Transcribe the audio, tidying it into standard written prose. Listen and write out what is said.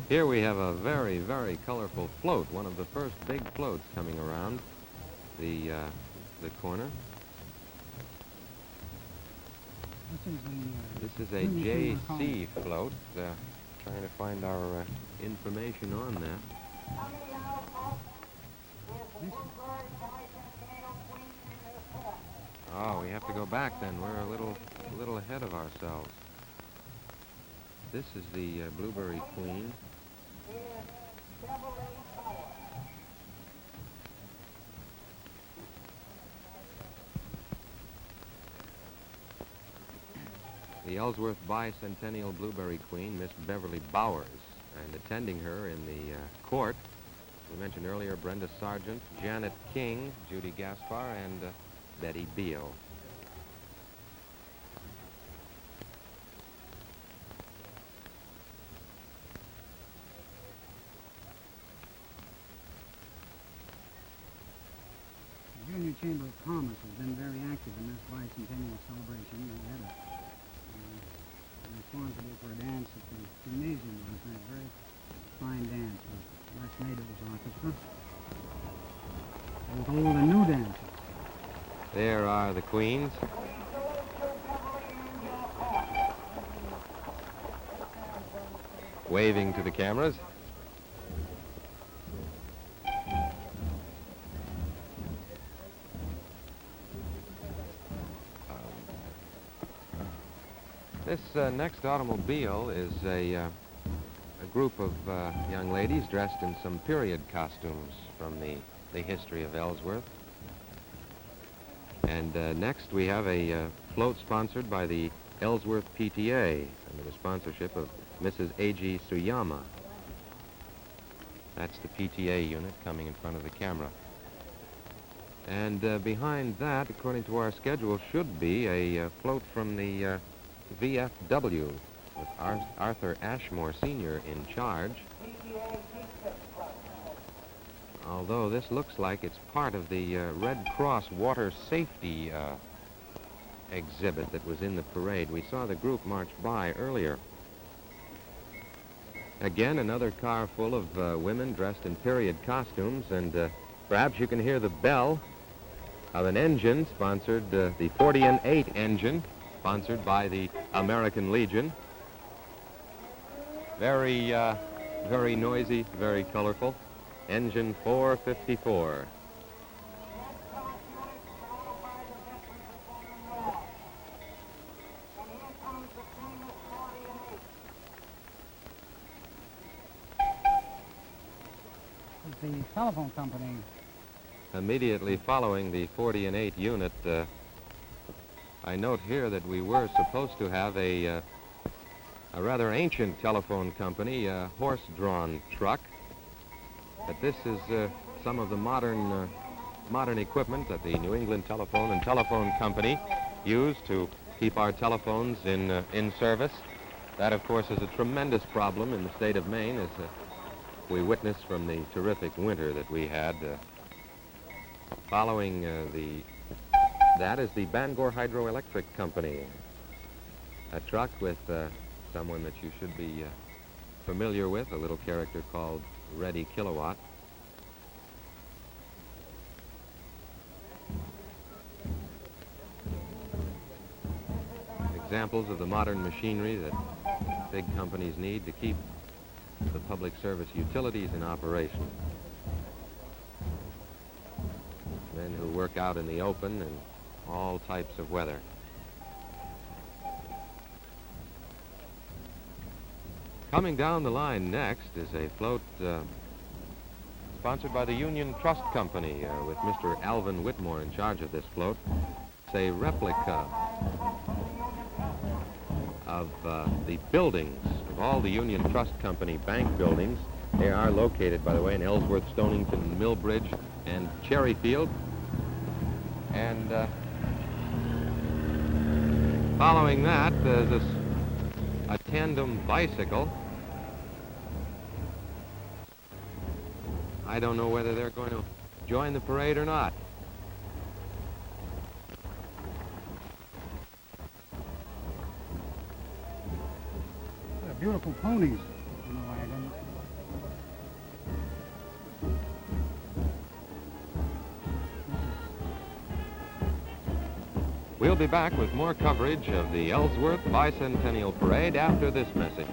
Here we have a very, very colorful float, one of the first big floats coming around the corner. This is a JC float. Trying to find our information on that. Oh, we have to go back then. We're a little ahead of ourselves. This is the Blueberry Queen. The Ellsworth Bicentennial Blueberry Queen, Miss Beverly Bowers, and attending her in the court, we mentioned earlier, Brenda Sargent, Janet King, Judy Gaspar, and Betty Beale. The Junior Chamber of Commerce has been very active in this bicentennial celebration. They had responsible for a dance at the gymnasium last night. Very fine dance with Les Nado's orchestra. Both old and new dancers. There are the Queens. Waving to the cameras. This next automobile is a group of young ladies dressed in some period costumes from the history of Ellsworth. And next we have a float sponsored by the Ellsworth PTA under the sponsorship of Mrs. A.G. Suyama. That's the PTA unit coming in front of the camera. And behind that, according to our schedule, should be a float from the VFW with Arthur Ashmore Sr. in charge. Although this looks like it's part of the Red Cross water safety exhibit that was in the parade. We saw the group march by earlier. Again, another car full of women dressed in period costumes, and perhaps you can hear the bell of an engine sponsored, the 40-8 engine, sponsored by the American Legion. Very, very noisy, very colorful. Engine 454. The telephone company. Immediately following the 40-8 unit, I note here that we were supposed to have a rather ancient telephone company, a horse-drawn truck. But this is some of the modern equipment that the New England Telephone and Telephone Company use to keep our telephones in service. That, of course, is a tremendous problem in the state of Maine, as we witnessed from the terrific winter that we had. Following that is the Bangor Hydroelectric Company, a truck with someone that you should be familiar with, a little character called Ready Kilowatt. Examples of the modern machinery that big companies need to keep the public service utilities in operation. Men who work out in the open in all types of weather. Coming down the line next is a float sponsored by the Union Trust Company with Mr. Alvin Whitmore in charge of this float. It's a replica of the buildings of all the Union Trust Company bank buildings. They are located, by the way, in Ellsworth, Stonington, Millbridge, and Cherryfield. And following that, there's a tandem bicycle. I don't know whether they're going to join the parade or not. Beautiful ponies in the wagon. We'll be back with more coverage of the Ellsworth Bicentennial Parade after this message.